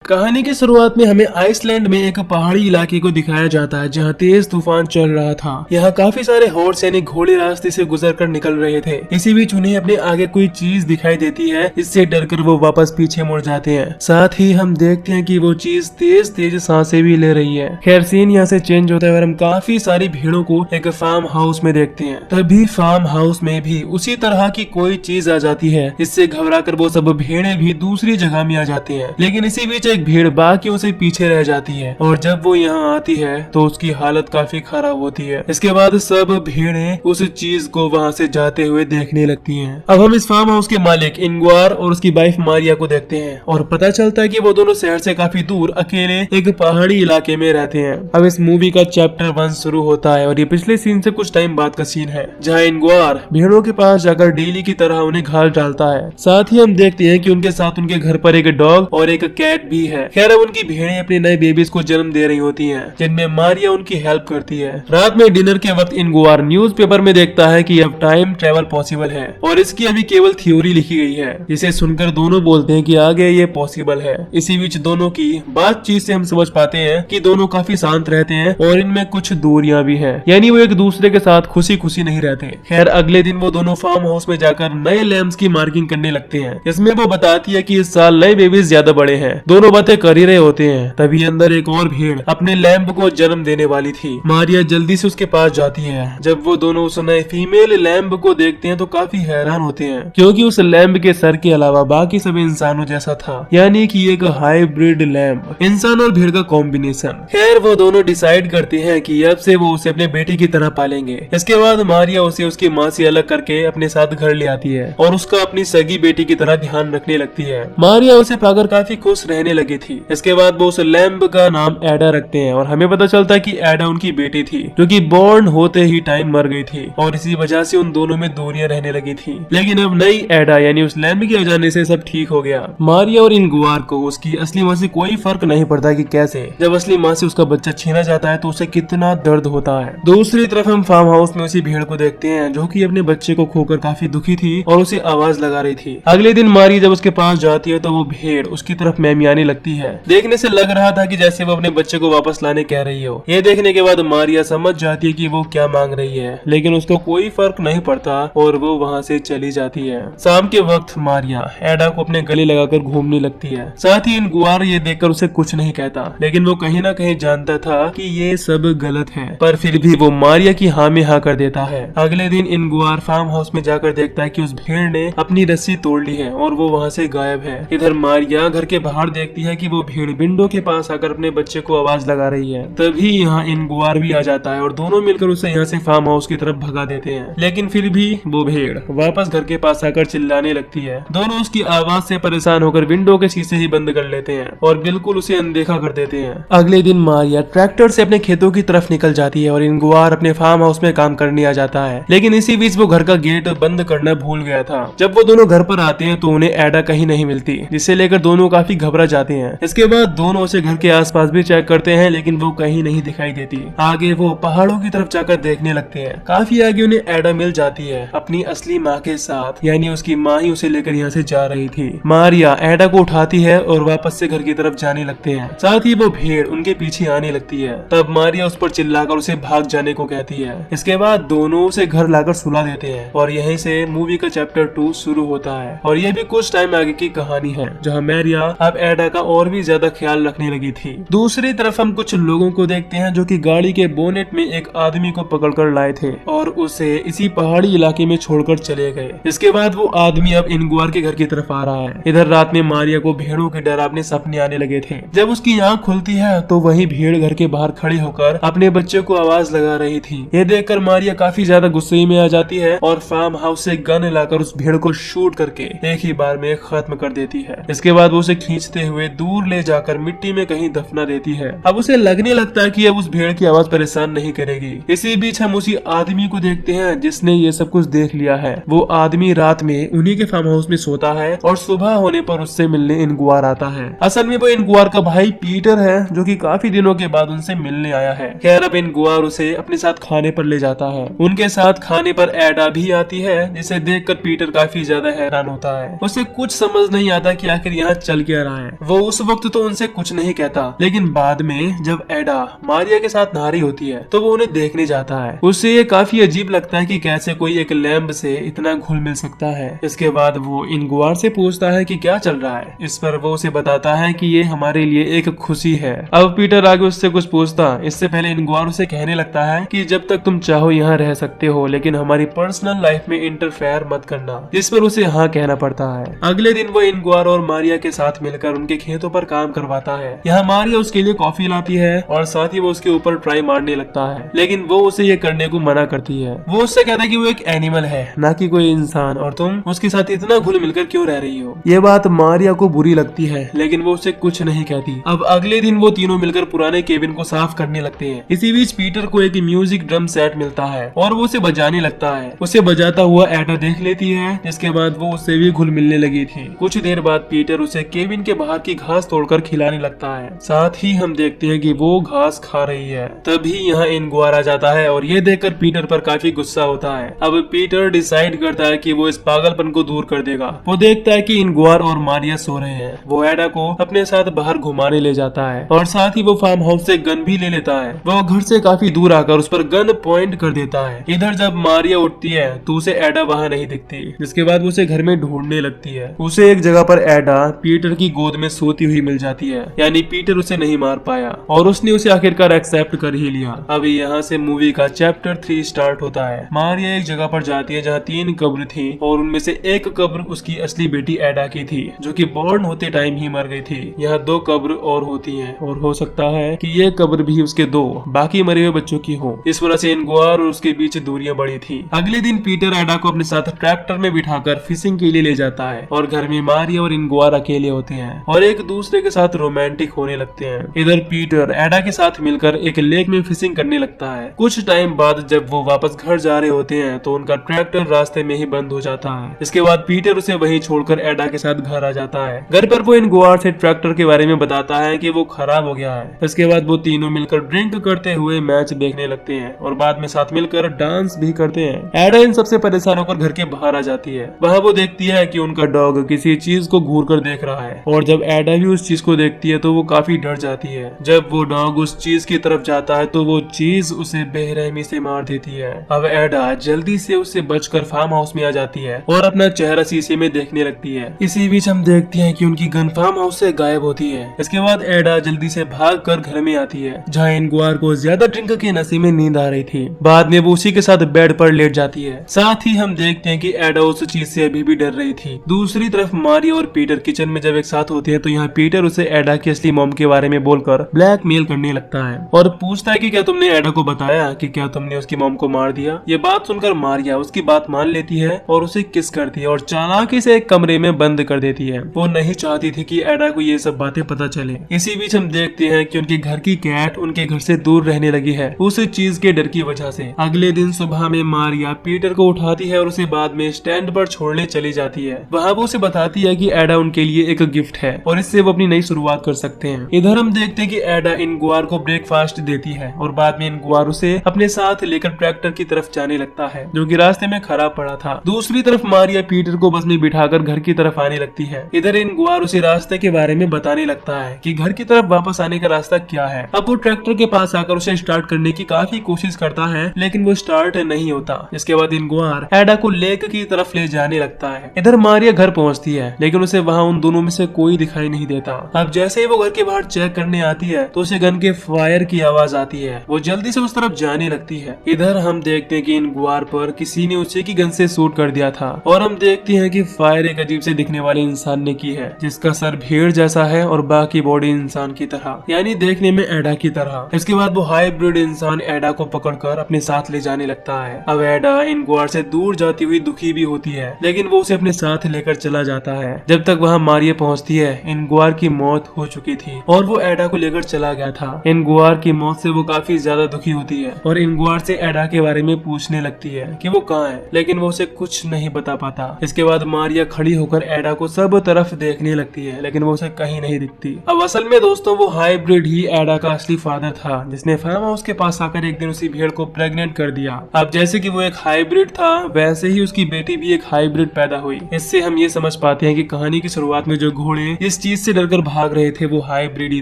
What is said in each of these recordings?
कहानी की शुरुआत में हमें आइसलैंड में एक पहाड़ी इलाके को दिखाया जाता है जहां तेज तूफान चल रहा था। यहाँ काफी सारे हॉर्स सैनिक घोड़े रास्ते से गुजरकर निकल रहे थे। इसी बीच उन्हें अपने आगे कोई चीज दिखाई देती है, इससे डरकर वो वापस पीछे मुड़ जाते हैं। साथ ही हम देखते हैं कि वो चीज तेज तेज सांसें भी ले रही है। खैर सीन यहाँ से चेंज होता है और हम काफी सारी भीड़ों को एक फार्म हाउस में देखते हैं। तभी फार्म हाउस में भी उसी तरह की कोई चीज आ जाती है, इससे घबराकर वो सब भेड़ें भी दूसरी जगह में आ जाती हैं। लेकिन इसी बीच एक भीड़ बाकियों से पीछे रह जाती है और जब वो यहाँ आती है तो उसकी हालत काफी खराब होती है। इसके बाद सब भीड़ें उस चीज को वहाँ से जाते हुए देखने लगती हैं। अब हम इस फार्म हाउस के मालिक इंग्वार और उसकी वाइफ मारिया को देखते हैं और पता चलता है कि वो दोनों शहर से काफी दूर अकेले एक पहाड़ी इलाके में रहते हैं। अब इस मूवी का चैप्टर 1 शुरू होता है और ये पिछले सीन से कुछ टाइम बाद का सीन है, जहाँ इंग्वार भेड़ों के पास जाकर डेली की तरह उन्हें घास डालता है। साथ ही हम देखते हैं कि उनके साथ उनके घर पर एक डॉग और एक कैट भी है। खैर अब उनकी भेड़ें अपने नए बेबीज को जन्म दे रही होती हैं, जिनमें मारिया उनकी हेल्प करती है। रात में डिनर के वक्त इंग्वार न्यूज़पेपर में देखता है कि अब टाइम ट्रेवल पॉसिबल है और इसकी अभी केवल थ्योरी लिखी गई है, जिसे सुनकर दोनों बोलते हैं कि आगे ये पॉसिबल है। इसी बीच दोनों की बातचीत से हम समझ पाते हैं कि दोनों काफी शांत रहते हैं और इनमें कुछ दूरियां भी हैं, यानी वो एक दूसरे के साथ खुशी खुशी नहीं रहते। खैर अगले दिन वो दोनों फार्म हाउस में जाकर नए लैम्स की मार्किंग करने लगते हैं। इसमें वो बताती है कि इस साल नए बेबीज ज्यादा बड़े हैं। दोनों बातें कर ही रहे होते हैं, तभी अंदर एक और भेड़ अपने लैम्ब को जन्म देने वाली थी। मारिया जल्दी से उसके पास जाती है। जब वो दोनों उस नए फीमेल लैम्ब को देखते हैं तो काफी हैरान होते हैं, क्योंकि उस लैम्ब के सर के अलावा बाकी सब इंसानों जैसा था, यानी कि एक हाइब्रिड लैम्ब, इंसान और भेड़ का कॉम्बिनेशन। खैर वो दोनों डिसाइड करते हैं कि अब से वो उसे अपने बेटे की तरह पालेंगे। इसके बाद मारिया उसे उसकी माँ से अलग करके अपने साथ घर ले आती है और उसका अपनी सगी बेटी की तरह ध्यान रखने लगती है। मारिया उसे पाकर काफी खुश रहने लगी थी। इसके बाद वो उस लैम्ब का नाम एडा रखते हैं और हमें पता चलता है कि एडा उनकी बेटी थी, जो कि बॉर्न होते ही टाइम मर गई थी और इसी वजह से उन दोनों में दूरियां रहने लगी थी। लेकिन अब नई एडा यानी उस लैम्ब के आ जाने से सब ठीक हो गया। मारिया और इंग्वार को उसकी असली माँ से कोई फर्क नहीं पड़ता कि कैसे जब असली माँ से उसका बच्चा छीना जाता है तो उसे कितना दर्द होता है। दूसरी तरफ हम फार्म हाउस में उसी भेड़ को देखते हैं जो कि अपने बच्चे को खोकर काफी दुखी थी और उसे आवाज लगा रही थी। अगले दिन मारिया जब उसके पास जाती है तो वो भेड़ उसकी तरफ मैमियाने लगती है। देखने से लग रहा था कि जैसे वो अपने बच्चे को वापस लाने कह रही हो। ये देखने के बाद मारिया समझ जाती है कि वो क्या मांग रही है, लेकिन उसको कोई फर्क नहीं पड़ता और वो वहाँ से चली जाती है। शाम के वक्त मारिया एडा को अपने गले लगाकर घूमने लगती है। साथ ही इंग्वार ये देखकर उसे कुछ नहीं कहता, लेकिन वो कहीं ना कहीं जानता था कि ये सब गलत है, पर फिर भी वो मारिया की हाँ में हाँ कर देता है। अगले दिन इंग्वार फार्म हाउस में जाकर देखता है कि उस भेड़ ने अपनी रस्सी तोड़ ली है और वो वहाँ से गायब है। इधर मारिया घर के बाहर देखती है कि वो भेड़ विंडो के पास आकर अपने बच्चे को आवाज लगा रही है। तभी यहाँ इंग्वार भी आ जाता है और दोनों मिलकर उसे यहाँ से फार्म हाउस की तरफ भगा देते हैं। लेकिन फिर भी वो भेड़ वापस घर के पास आकर चिल्लाने लगती है। दोनों उसकी आवाज से परेशान होकर विंडो के शीशे ही बंद कर लेते हैं और बिल्कुल उसे अनदेखा कर देते हैं। अगले दिन मारिया ट्रैक्टर से अपने खेतों की तरफ निकल जाती है और इंग्वार अपने फार्म हाउस में काम करने आ जाता है। लेकिन इसी बीच वो घर का गेट बंद करना भूल गया था। जब वो दोनों घर पर आते हैं तो उन्हें एडा कहीं नहीं मिलती, जिसे लेकर दोनों काफी घबरा जाते हैं। इसके बाद दोनों उसे घर के आसपास भी चेक करते हैं, लेकिन वो कहीं नहीं दिखाई देती। आगे वो पहाड़ों की तरफ जाकर देखने लगते हैं। काफी आगे उन्हें एडा मिल जाती है अपनी असली माँ के साथ, यानी उसकी माँ ही उसे लेकर यहाँ से जा रही थी। मारिया एडा को उठाती है और वापस से घर की तरफ जाने लगते हैं। साथ ही वो भेड़ उनके पीछे आने लगती है। तब मारिया उस पर चिल्लाकर उसे भाग जाने को कहती है। इसके बाद दोनों उसे घर लाकर सुला देते हैं और यहीं से मूवी का चैप्टर 2 शुरू होता है। और ये भी कुछ टाइम आगे की कहानी है, जहाँ मारिया अब एडा का और भी ज्यादा ख्याल रखने लगी थी। दूसरी तरफ हम कुछ लोगों को देखते हैं जो कि गाड़ी के बोनेट में एक आदमी को पकड़कर लाए थे और उसे इसी पहाड़ी इलाके में छोड़कर चले गए। इसके बाद वो आदमी अब इंग्वार के घर की तरफ आ रहा है। इधर रात में मारिया को भेड़ों के डरावने सपने आने लगे थे। जब उसकी आँख खुलती है तो वही भेड़ घर के बाहर खड़ी होकर अपने बच्चे को आवाज लगा रही थी। ये देखकर मारिया काफी ज्यादा गुस्से में आ जाती है और फार्म हाउस से गन लाकर उस भेड़ को शूट करके एक ही बार में खत्म कर देती है। इसके बाद वो उसे खींचते हुए दूर ले जाकर मिट्टी में कहीं दफना देती है। अब उसे लगने लगता है कि अब उस भेड़ की आवाज परेशान नहीं करेगी। इसी बीच हम उसी आदमी को देखते हैं जिसने ये सब कुछ देख लिया है। वो आदमी रात में उन्हीं के फार्म हाउस में सोता है और सुबह होने पर उससे मिलने इंग्वार आता है। असल में वो इंग्वार का भाई पीटर है, जो कि काफी दिनों के बाद उनसे मिलने आया है। खैर अब इंग्वार उसे अपने साथ खाने पर ले जाता है। उनके साथ खाने पर एडा भी आती है, जिसे देखकर पीटर काफी ज्यादा हैरान होता है। उसे कुछ समझ नहीं आता कि आखिर यहाँ चल क्या रहा है। वो उस वक्त तो उनसे कुछ नहीं कहता, लेकिन बाद में जब एडा मारिया के साथ नहा रही होती है तो वो उन्हें देखने जाता है। उससे ये काफी अजीब लगता है कि कैसे कोई एक लैंप से इतना घुल मिल सकता है। इसके बाद वो इनगुआर से पूछता है कि क्या चल रहा है। इस पर वो उसे बताता है कि ये हमारे लिए एक खुशी है। अब पीटर आगे उससे कुछ पूछता, इससे पहले इनगुआर उसे कहने लगता है कि जब तक तुम चाहो यहाँ रह सकते हो, लेकिन हमारी पर्सनल लाइफ में इंटरफेयर मत करना। जिस पर उसे हाँ कहना पड़ता है। अगले दिन वो इनगुआर और मारिया के साथ मिलकर उनके खेतों पर काम करवाता है। यहाँ मारिया उसके लिए कॉफी लाती है और साथ ही वो उसके ऊपर ट्राई मारने लगता है, लेकिन वो उसे ये करने को मना करती है। वो उससे कहता है कि वो एक एनिमल है, ना कि कोई इंसान, और तुम उसके साथ इतना घुल मिलकर क्यों रह रही हो। ये बात मारिया को बुरी लगती है, लेकिन वो उसे कुछ नहीं कहती। अब अगले दिन वो तीनों मिलकर पुराने केबिन को साफ करने लगते हैं। इसी बीच पीटर को एक म्यूजिक ड्रम सेट मिलता है और वो उसे बजाने लगता है। उसे बजाता हुआ एडा देख लेती है, जिसके बाद वो उससे भी घुल मिलने लगी थी। कुछ देर बाद पीटर उसे केबिन के बाहर की घास तोड़कर खिलाने लगता है। साथ ही हम देखते हैं कि वो घास खा रही है। तभी यहाँ इनगुआर आ जाता है और ये देखकर पीटर पर काफी गुस्सा होता है। अब पीटर डिसाइड करता है कि वो इस पागलपन को दूर कर देगा। वो देखता है कि इनगुआर और मारिया सो रहे हैं। वो एडा को अपने साथ बाहर घुमाने ले जाता है और साथ ही वो फार्म हाउस से गन भी ले लेता है। वो घर से काफी दूर आकर उस पर गन पॉइंट कर देता है। इधर जब मारिया उठती है तो उसे एडा वहाँ नहीं दिखती, जिसके बाद वो उसे घर में ढूंढने लगती है। उसे एक जगह पर एडा पीटर की गोद में सोती हुई मिल जाती है, यानी पीटर उसे नहीं मार पाया और उसने उसे आखिरकार एक्सेप्ट कर ही लिया। अब यहाँ से मूवी का चैप्टर 3 स्टार्ट होता है। मारिया एक जगह पर जाती है जहाँ 3 कब्र थी और उनमें से एक कब्र उसकी असली बेटी एडा की थी, जो कि बॉर्न होते टाइम ही मर गई थी। यहाँ 2 कब्र और होती हैं और हो सकता है कि ये कब्र भी उसके 2 बाकी मरे हुए बच्चों की हो। इस वजह से इनगुआर और उसके बीच दूरियां बढ़ी थी। अगले दिन पीटर एडा को अपने साथ ट्रैक्टर में बिठाकर फिशिंग के लिए ले जाता है और घर में मारिया और इनगुआर अकेले होते हैं और एक दूसरे के साथ रोमांटिक होने लगते हैं। इधर पीटर एडा के साथ मिलकर एक लेक में फिशिंग करने लगता है। कुछ टाइम बाद जब वो वापस घर जा रहे होते हैं तो उनका ट्रैक्टर रास्ते में ही बंद हो जाता है। इसके बाद पीटर उसे वहीं छोड़कर एडा के साथ घर आ जाता है। घर पर वो इनगुआर से ट्रैक्टर के बारे में बताता है कि वो खराब हो गया है। इसके बाद वो तीनों मिलकर ड्रिंक करते हुए मैच देखने लगते हैं और बाद में साथ मिलकर डांस भी करते हैं। एडा इन सबसे परेशान होकर घर के बाहर आ जाती है। वहाँ वो देखती है कि उनका डॉग किसी चीज को घूर कर देख रहा है और जब एडा भी उस चीज को देखती है तो वो काफी डर जाती है। जब वो डॉग उस चीज की तरफ जाता है तो वो चीज उसे बेरहमी से मार देती है। अब एडा जल्दी से उससे बचकर फार्म हाउस में आ जाती है और अपना चेहरा शीशे में देखने लगती है। इसी बीच हम देखते हैं कि उनकी गन फार्म हाउस से गायब होती है। इसके बाद एडा जल्दी से भागकर घर में आती है, जहाँ इनगुआर को ज्यादा ड्रिंक के नशे में नींद आ रही थी। बाद में वो उसी के साथ बेड पर लेट जाती है। साथ ही हम देखते हैं कि एडा उस चीज से अभी भी डर रही थी। दूसरी तरफ मारिया और पीटर किचन में जब एक साथ होते हैं तो यहाँ पीटर उसे एडा की असली मॉम के बारे में बोलकर ब्लैकमेल करने लगता है और पूछता है कि क्या तुमने एडा को बताया कि क्या तुमने उसकी मॉम को मार दिया। ये बात सुनकर मारिया उसकी बात मान लेती है और उसे किस करती है और चालाकी से एक कमरे में बंद कर देती है। वो नहीं चाहती थी कि एडा को ये सब बातें पता चले। इसी बीच हम देखते हैं कि उनके घर की कैट उनके घर से दूर रहने लगी है उस चीज के डर की वजह से। अगले दिन सुबह में मारिया पीटर को उठाती है और उसे बाद में स्टैंड पर छोड़ने चली जाती है। वहाँ वो उसे बताती है कि एडा उनके लिए एक गिफ्ट है और इससे वो अपनी नई शुरुआत कर सकते हैं। इधर हम देखते हैं कि एडा इनगुआर को ब्रेकफास्ट देती है और बाद में इनगुआर उसे अपने साथ लेकर ट्रैक्टर की तरफ जाने लगता है, जो कि रास्ते में खराब पड़ा था। दूसरी तरफ मारिया पीटर को बस में बिठाकर घर की तरफ आने लगती है। इधर इनगुआर उसे रास्ते के बारे में बताने लगता है कि घर की तरफ वापस आने का रास्ता क्या है। अब वो ट्रैक्टर के पास आकर उसे स्टार्ट करने की काफी कोशिश करता है, लेकिन वो स्टार्ट नहीं होता। इसके बाद इनगुआर एडा को लेक की तरफ ले जाने लगता है। इधर मारिया घर पहुंचती है, लेकिन उसे वहाँ उन दोनों में से कोई दिखाई नहीं देता। अब जैसे ही वो घर के बाहर चेक करने आती है तो उसे गन के फायर की आवाज आती है। वो जल्दी से उस तरफ जाने लगती है। इधर हम देखते हैं कि इनगुआर पर किसी ने उसे की गन से शूट कर दिया था और हम देखते हैं कि फायर एक अजीब से दिखने वाले इंसान ने की है, जिसका सर भेड़ जैसा है और बाकी बॉडी इंसान की तरह, यानी देखने में एडा की तरह। इसके बाद वो हाइब्रिड इंसान एडा को पकड़कर अपने साथ ले जाने लगता है। अब एडा इनगुआर से दूर जाती हुई दुखी भी होती है, लेकिन वो उसे अपने साथ लेकर चला जाता है। जब तक वहाँ मारिया पहुँचती है, इनगुआर की मौत हो चुकी थी और वो एडा को लेकर चला गया था। इनगुआर की मौत से वो काफी ज्यादा दुखी होती है और इनगुआर से एडा के बारे में पूछने लगती है कि वो कहाँ है, लेकिन वो उसे कुछ नहीं बता पाता। इसके बाद मारिया खड़ी होकर एडा को सब तरफ देखने लगती है, लेकिन वो उसे कहीं नहीं दिखती। अब असल में दोस्तों वो हाइब्रिड ही एडा का असली फादर था, जिसने फार्म हाउस के पास आकर एक दिन उसी भेड़ को प्रेग्नेंट कर दिया। अब जैसे कि वो एक हाइब्रिड था, वैसे ही उसकी बेटी भी एक हाइब्रिड पैदा हुई। इससे हम ये समझ पाते हैं कि कहानी की शुरुआत में जो घोड़े इस जिस चीज से डरकर भाग रहे थे वो हाइब्रिड ही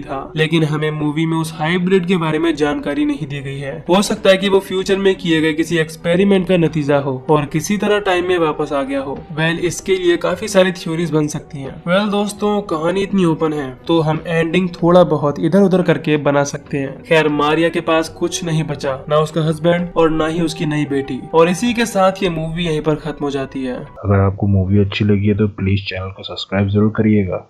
था, लेकिन हमें मूवी में उस हाइब्रिड के बारे में जानकारी नहीं दी गई है। हो सकता है कि वो फ्यूचर में किए गए किसी एक्सपेरिमेंट का नतीजा हो और किसी तरह टाइम में वापस आ गया हो। वेल, इसके लिए काफी सारी थ्योरीज बन सकती हैं। वेल दोस्तों, कहानी इतनी ओपन है तो हम एंडिंग थोड़ा बहुत इधर उधर करके बना सकते हैं। खैर, मारिया के पास कुछ नहीं बचा, ना उसका हस्बैंड और ना ही उसकी नई बेटी, और इसी के साथ ये मूवी यहीं पर खत्म हो जाती है। अगर आपको मूवी अच्छी लगी है तो प्लीज चैनल को सब्सक्राइब जरूर करिएगा।